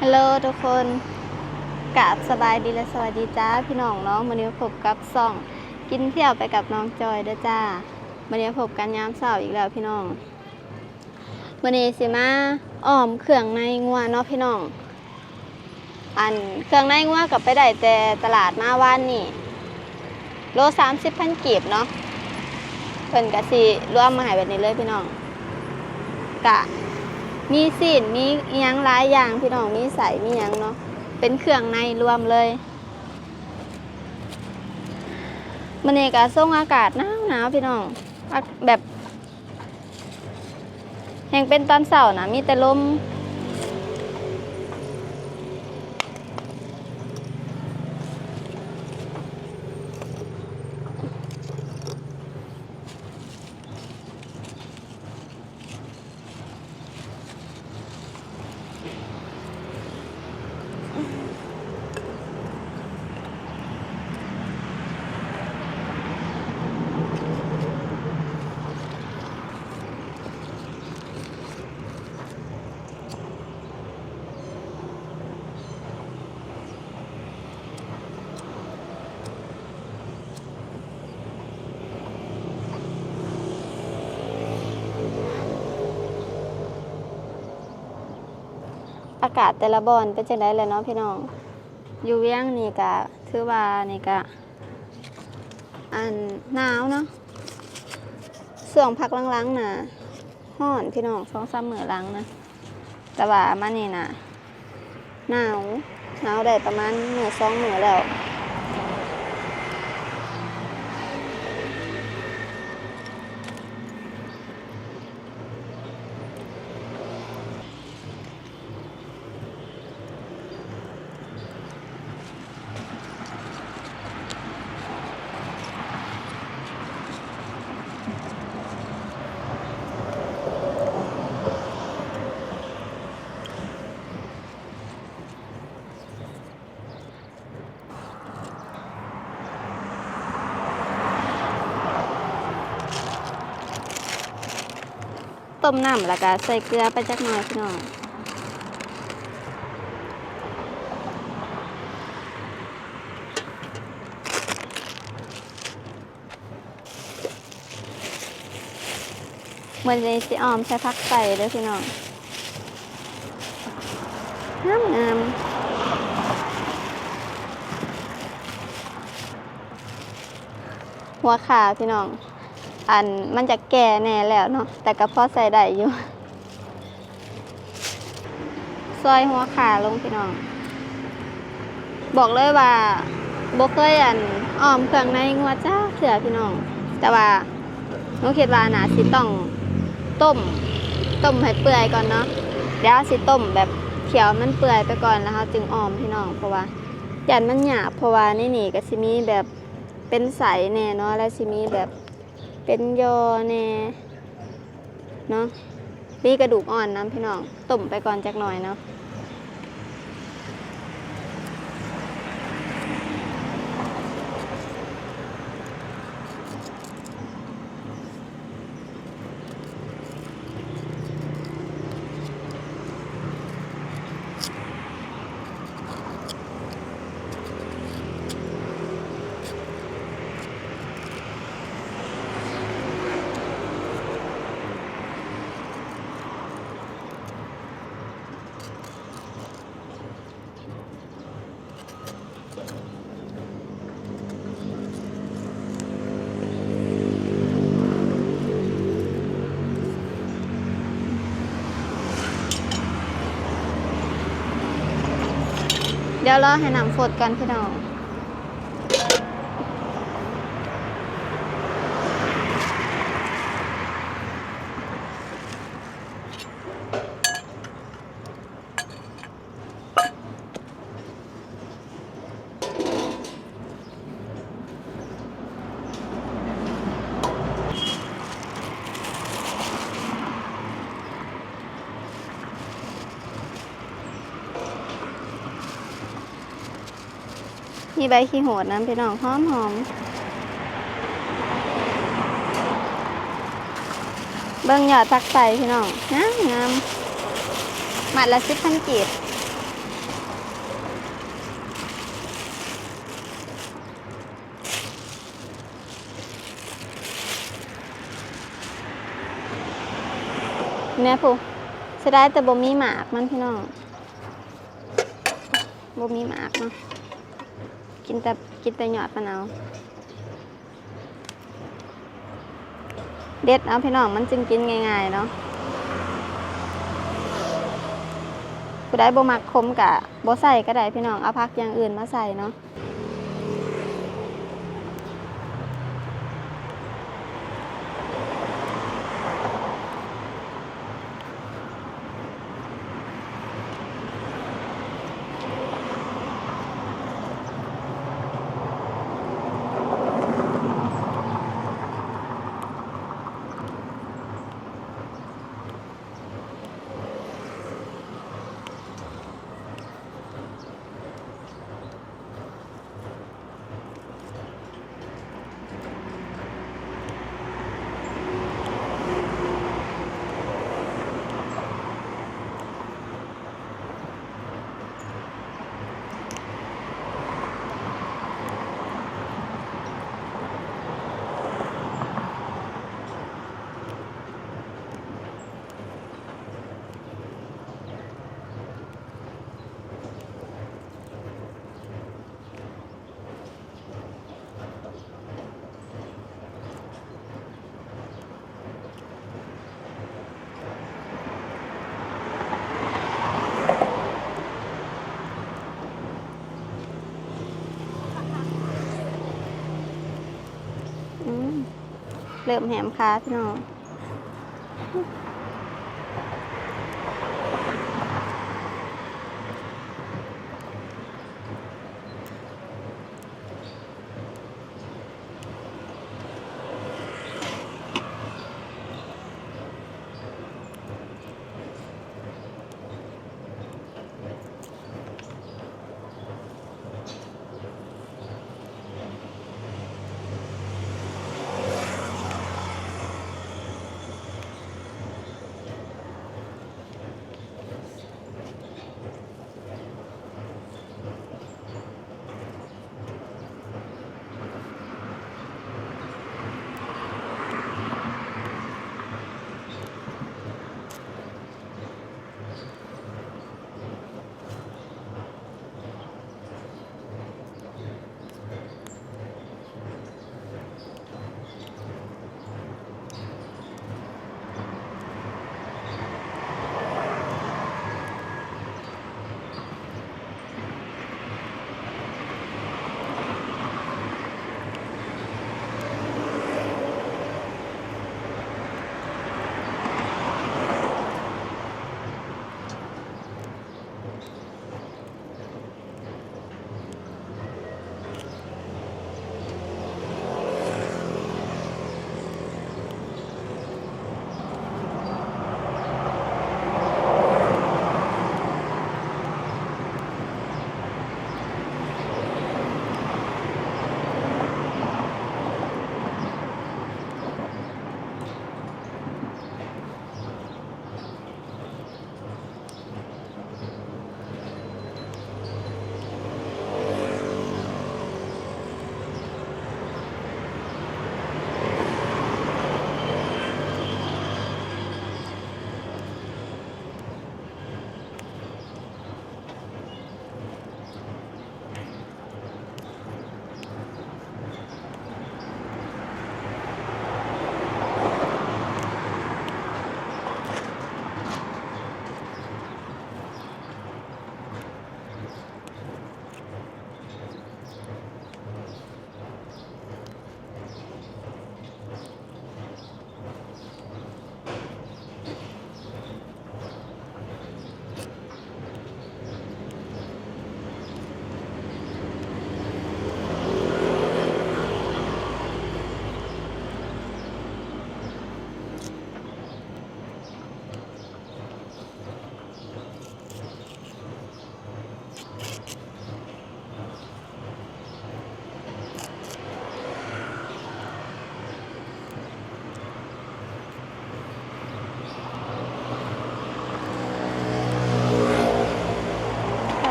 ฮัลโหลทุกคนกราบสบายดีและสวัสดีจ้าพี่น้องเนาะวันนี้พบกับซ่องกินเที่ยวไปกับน้องจอยเด้อจ้าวันนี้พบกันยามเช้าอีกแล้วพี่น้องวันนี้สิมาอ้อมเครื่องในงัวเนาะพี่น้องเครื่องในงัวกับไปได้แต่ตลาดมาวันนี่โล30,000กีบเนาะเพิ่นกะสิรวมมาให้แบบนี้เลยพี่น้องกะมีซีนมีอิหยังหลายอย่างพี่น้องมีใส่มีหยังเนาะเป็นเครื่องในรวมเลยมื้อนี้ก็ส่งอากาศหนาวพี่น้องแบบแห่งเป็นตอนเช้านะมีแต่ลมอากาศแต่ละบอนเป็นจังได๋แหละเนาะพี่น้องอยู่เวียงนี่ก็ถือว่านี่ก็หนาวเนาะช่วงพักหลังๆน่ะร้อนพี่น้อง2-3 มื้อหลังนะแต่ว่ามานี่น่ะหนาวได้ประมาณมื้อ2 มื้อแล้วต้มน้ำแล้วก็ใส่เกลือไปจักหน่อยพี่น้องมื้อนี้สิอ้อมใส่ผักใส่เด้อพี่น้องงามหัวขาพี่น้องมันจะแก่แน่แล้วเนาะแต่ก็พอใส่ได้อยู่ซอยหัวขาลงพี่น้องบอกเลยว่าบ่เคยอ้อมเครื่องในงัวจ้าเสือพี่น้องแต่ว่าหนูคิดว่าน่าสิต้องต้มให้เปื่อยก่อนเนาะเดี๋ยวสิต้มแบบเขียวมันเปื่อยไปก่อนแล้วเราจึงอ้อมพี่น้องเพราะว่ายันมันหยาบเพราะว่านี่ก็สิมีแบบเป็นใสแน่เนาะแล้วสิมีแบบเป็นยอแน่เนาะนี่กระดูกอ่อนน้ำพี่น้องต้มไปก่อนจักหน่อยเนาะเดี๋ยวรอให้น้ำฝดกันพี่น้องมีใบขี้โหดน้ำพี่น้องหอมเบิ่งยอดผักใส่พี่น้องงามมัดละ10,000กีบ แม่ผู้เสียดายแต่บ่มีหมากมันพี่น้องบ่มีหมากเนาะกินแต่ยอดมันเอาเด็ดเอาพี่น้องมันจึงกินง่ายๆเนาะผู้ใดบ่มักขมก็บ่ใส่ก็ได้พี่น้องเอาผักอย่างอื่นมาใส่เนาะเริ่มแหมค้าพี่น้อง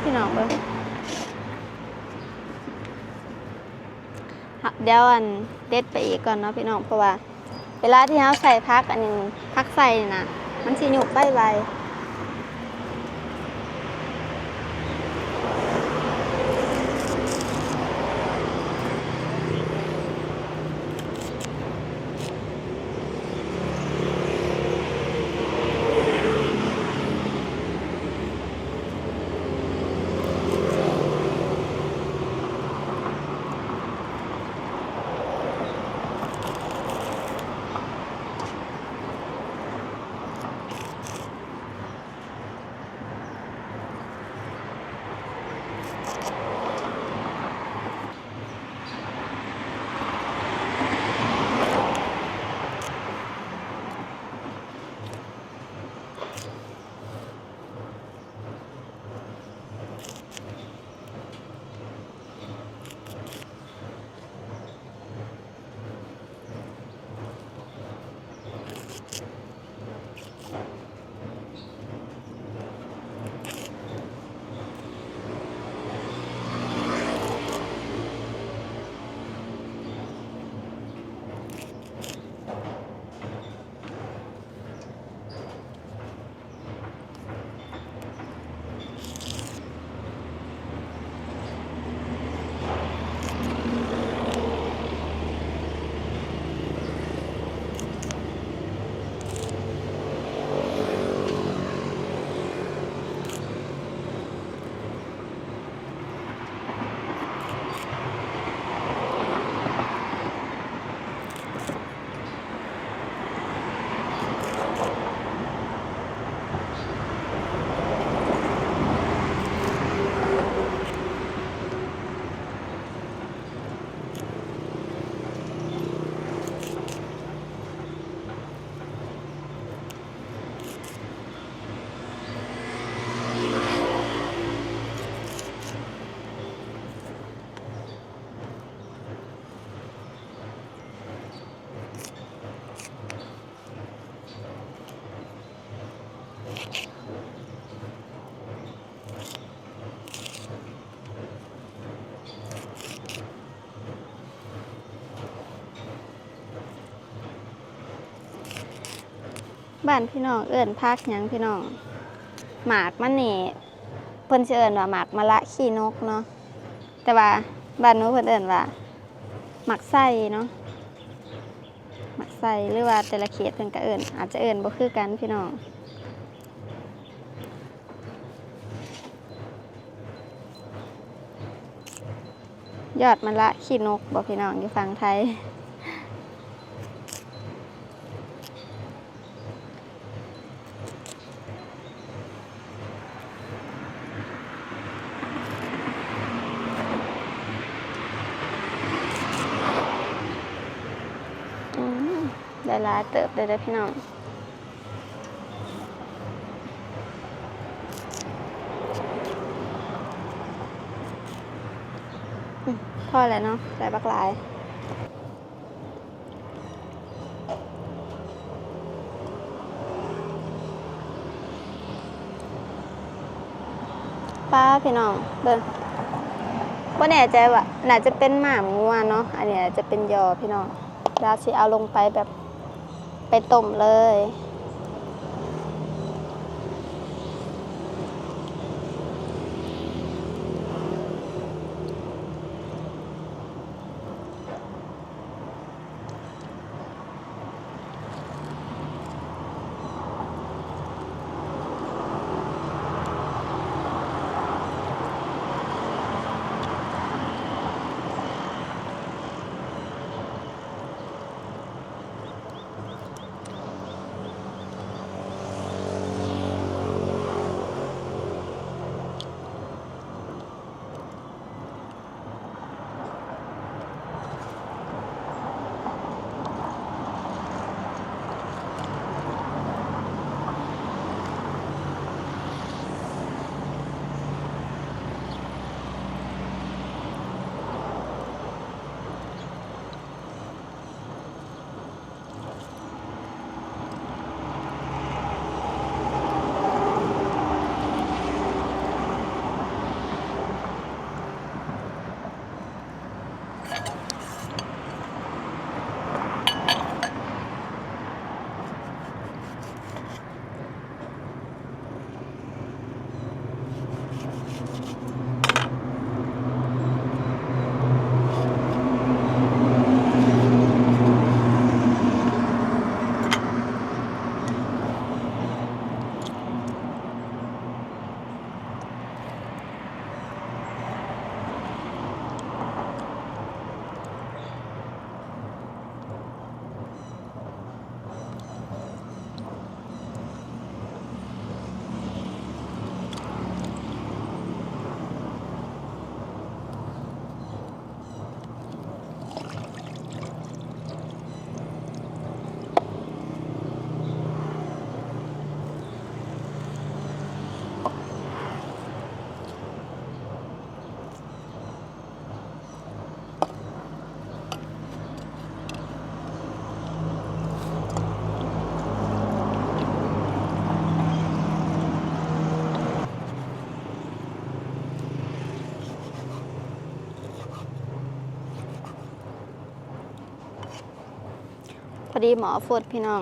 พี่น้องเบิ่งเดี๋ยวเด็ดไปอีกก่อนเนาะพี่น้องเพราะว่าเวลาที่เราใส่ผักอันนึงผักใส่น่ะ มันสิหยุบใบใบบ้านพี่น้องเอิ้นผักหยังพี่น้องหมากมันนี่เพิ่นสิเอิ้นว่าหมากมะละขี้นกเนาะแต่ว่าบ้านหนูเพิ่นเอิ้นว่าหมากไส้เนาะหมากไส้หรือว่าแต่ละเขตเพิ่นก็เอิ้นอาจจะเอิ้นบ่คือกันพี่น้องยอดมะละขี้นกบ่พี่น้องอยู่ฝั่งไทยได้หลายเติบเลยเด้อพี่น้องพอแล้วเนาะได้บักหลายป้าพี่น้องเบิ่งบ่แน่ใจว่าน่าจะเป็นหมางัวเนาะอันนี้จะเป็นยอพี่น้องดาวสิเอาลงไปแบบไปต้มเลย อดีหมอฟดพี่น้อง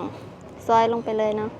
ซอยลงไปเลยเนาะ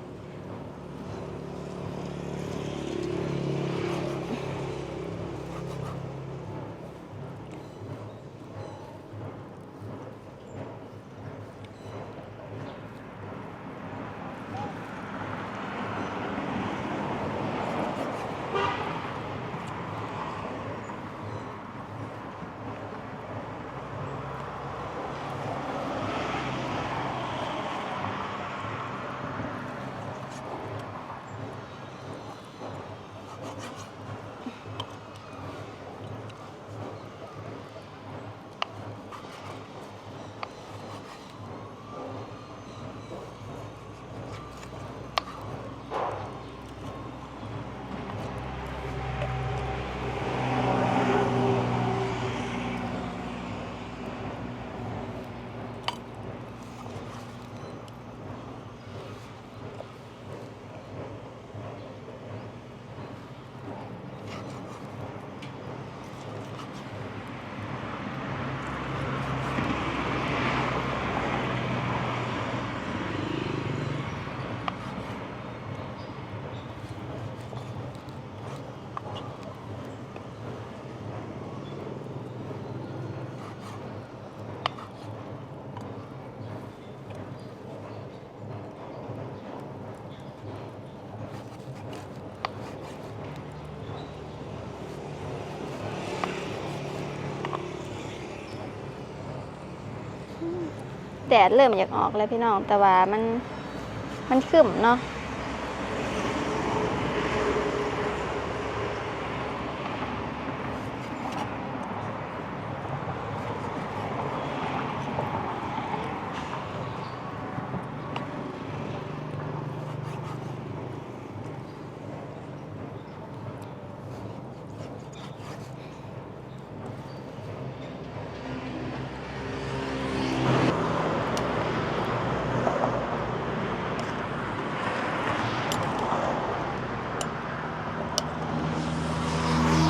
แดดเริ่มอยากออกแล้วพี่น้องแต่ว่ามันครึ้มเนาะ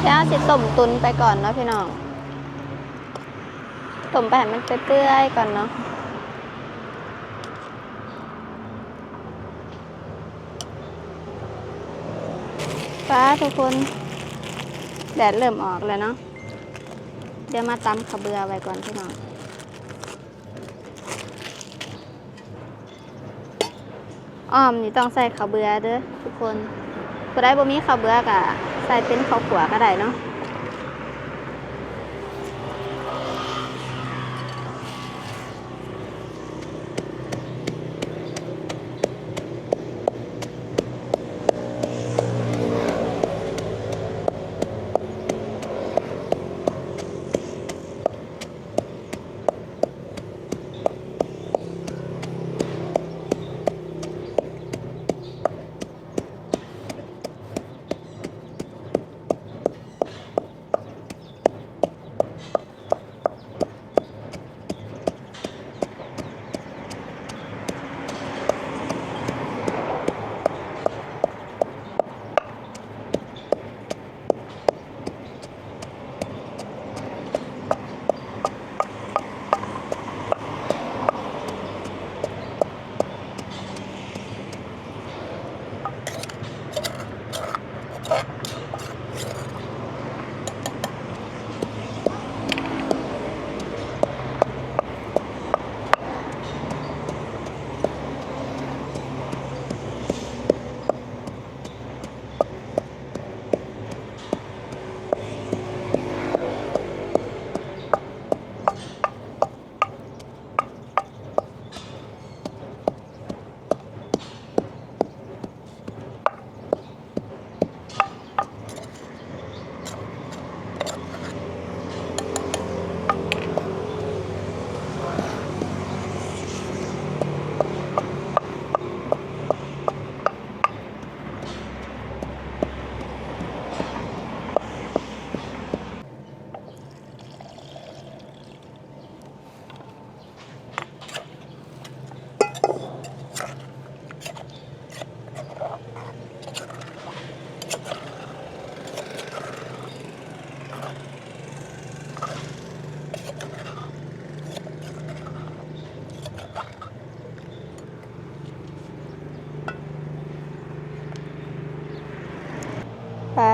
แล้วสิต้มตุนไปก่อนเนาะพี่น้องต้มไปให้มันเปื่อยๆก่อนเนาะป้าทุกคนแดดเริ่มออกแล้วเนาะเดี๋ยวมาตำข้าวเบื่อไว้ก่อนพี่น้องอ้อมนี่ต้องใส่ข้าวเบื่อเด้อทุกคนผู้ใดบ่มีข้าวเบื่อก็ใส่เป็นข้าวขัวก็ได้เนาะ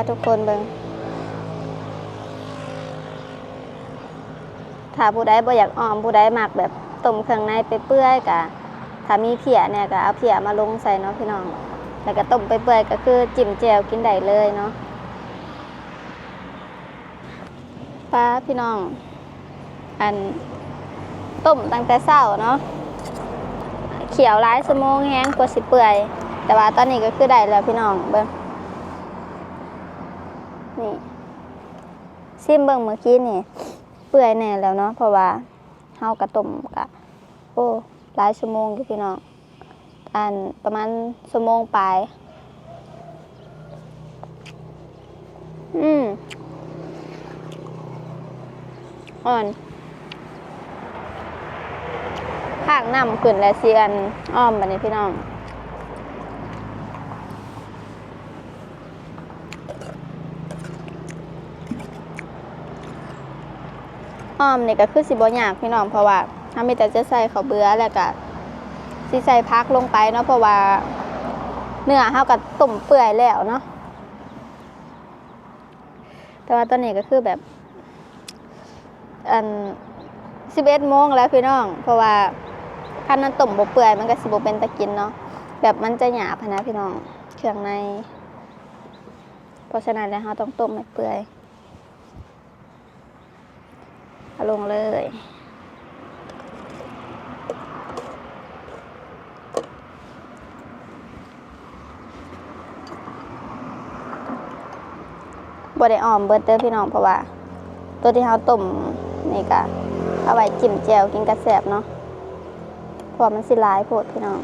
ทุกคนเบิ่งถ้าผู้ใดบ่อยากอ้อมผู้ใดมักแบบต้มเครื่องในไปเปื่อยๆกะถ้ามีเพียเนี่ยก็เอาเพียมาลงใส่เนาะพี่น้องแล้วก็ต้มไปเปื่อยก็คือจิ้มแจ่วกินได้เลยเนาะป้าพี่น้องอันต้มตั้งแต่เช้าเนาะเขียวหลายชั่วโมงแห้งกว่าสิเปื่อยแต่ว่าตอนนี้ก็คือได้แล้วพี่น้องเบิ่งนี่ซิมเบิ่งเมื่อกี้นี่เปื่อยแน่แล้วเนาะเพราะว่าเฮากระต้มกะโอ้หลายชั่วโมงอยู่พี่น้องอันประมาณชั่วโมงปลายอ่อนภาคน้ำขึ้นและเสียนอ้อมบัดนี้พี่น้องอ้อมนี่ก็คือสิบ่ยากพี่น้องเพราะว่าถ้ามีแต่จะใส่ข้าวเบื่อแล้วก็สิใส่พักลงไปเนาะเพราะว่าเนื้อเฮาก็ต้มเปื่อยแล้วเนาะแต่ว่าตอนนี้ก็คือแบบ11 โมงแล้วพี่น้องเพราะว่าคันมันต้มบ่เปื่อยมันก็สิบ่เป็นตะกินเนาะแบบมันจะหยาบนะพี่น้องเครื่องในเพราะฉะนั้นแล้วเราต้องต้มให้เปื่อยเอาลงเลยบ่ได้อ้อมเบิดเด้อพี่น้องเพราะว่าตัวที่เราต้มนี่ก็เอาไว้จิ้มแจ่วกินกระแสบเนาะเพราะมันสิหลายโพดพี่น้อง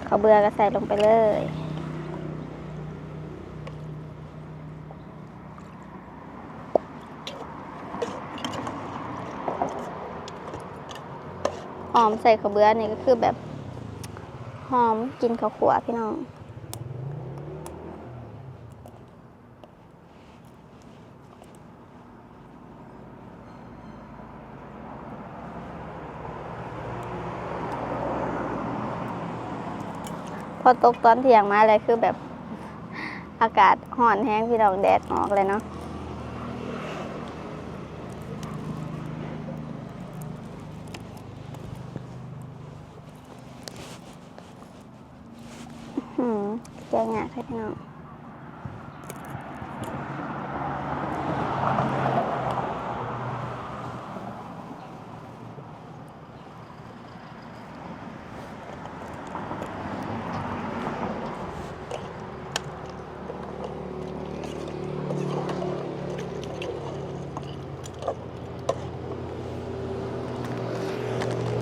ข้าวเบื่อก็ใส่ลงไปเลยหอมใส่ข้าวเบื่อนี่ก็คือแบบหอมกินข้าวขัวพี่น้องพอตกตอนเที่ยงมาเลยคือแบบอากาศร้อนแห้งพี่น้องแดดออกเลยเนาะแกงหยาให้พี่น้อง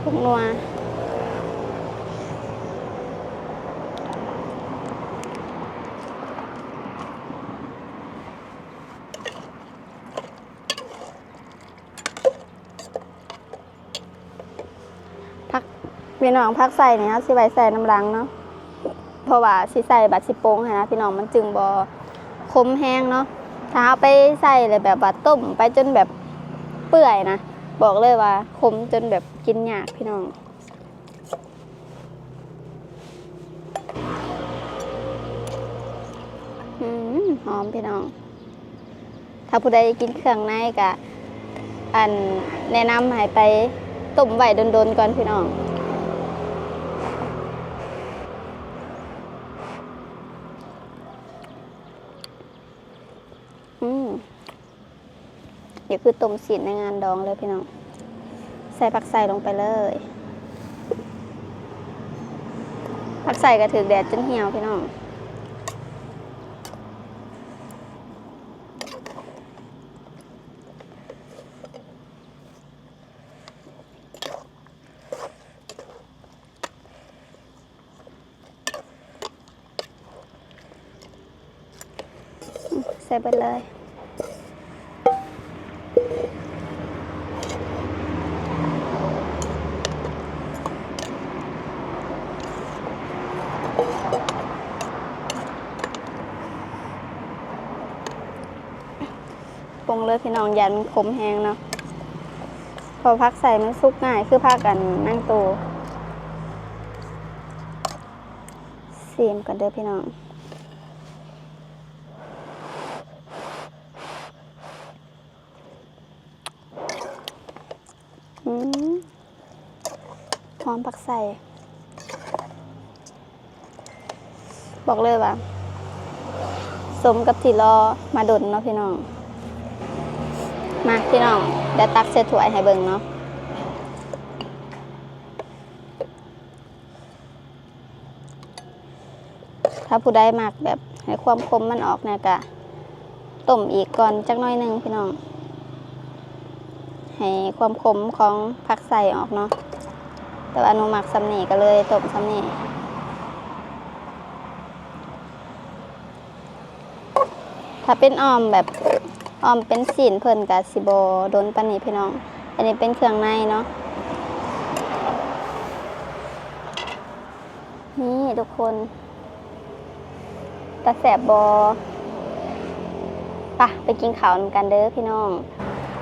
ผงนัวพักพี่น้องพักใส่เนี่ยสิไว้ใส่น้ำล้างเนาะเพราะว่าสิใส่บัดสิโป้งนะพี่น้องมันจึงบ่คมแห้งเนาะถ้าเอาไปใส่เลยแบบว่าต้มไปจนแบบเปื่อยนะบอกเลยว่าคมจนแบบกินยากพี่น้องหอมพี่น้องถ้าผู้ใดกินเครื่องในก็แนะนำให้ไปต้มไว้โดนๆก่อนพี่น้องเดี๋ยวคือต้มสีในงานดองเลยพี่น้องใส่ผักใส่ลงไปเลยผักใส่ก็ถือแดดจนเหี่ยวพี่น้องใส่ไปเลยปรุงเลยพี่น้องยันมันขมแห้งเนาะพอพักใส่มันสุกง่ายคือพักกันนั่งตู ซีมกันเด้อพี่น้องหอมผักใส่บอกเลยว่าสมกับที่รอมาดนเนาะพี่น้องมาพี่น้องเดี๋ยวตักใส่ถ้วยให้เบิ่งเนาะถ้าผู้ใดมักแบบให้ความคมมันออกเนี่ยก็ต้มอีกก่อนจักหน่อยหนึงพี่น้องให้ความคมของผักใส่ออกเนาะแต่ว่าหนูหมักซ้ำนี่ก็เลยต้มซ้ำนี่ถ้าเป็นออมแบบออมเป็นศีลเพิ่นกับสิบโดนปานนี้พี่น้องอันนี้เป็นเครื่องในเนาะนี่ทุกคนตาแสบบไปกินข้าวนำกันเด้อพี่น้อง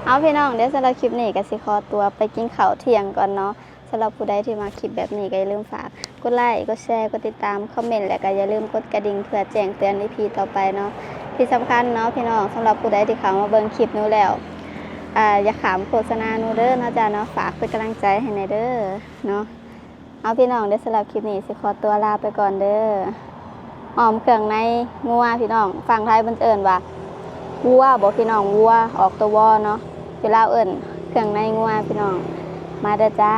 เอาพี่น้องเดี๋ยวสำหรับคลิปนี้ก็สิขอตัวไปกินข้าวเที่ยงก่อนเนาะสำหรับผู้ใดที่มาคลิปแบบนี้ก็อย่าลืมฝากกดไลค์กดแชร์กดติดตามคอมเมนต์และก็อย่าลืมกดกระดิ่งเพื่อแจ้งเตือน EP ต่อไปเนาะที่สำคัญเนาะพี่น้องสำหรับผู้ใดที่เข้ามาเบิ่งคลิปนู้แล้วอย่าขามโฆษณาหนูเด้อเนาะจ้าเนาะฝากเป็นกำลังใจให้ในเด้อเนาะเอาพี่น้องเดี๋ยวสำหรับคลิปนี้สิขอตัวลาไปก่อนเด้อหอมเครื่องในงัวพี่น้องฟังไทยเพิ่นเอิ้นว่าวัวบ่พี่น้องวัวออกตัววอเนาะเวลาเอิ้นเครื่องในงัวพี่น้องมาเด้อจ้า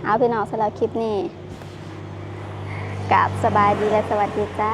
เอาพี่น้องสำหรับคลิปนี้กราบสบายดีและสวัสดีจ้า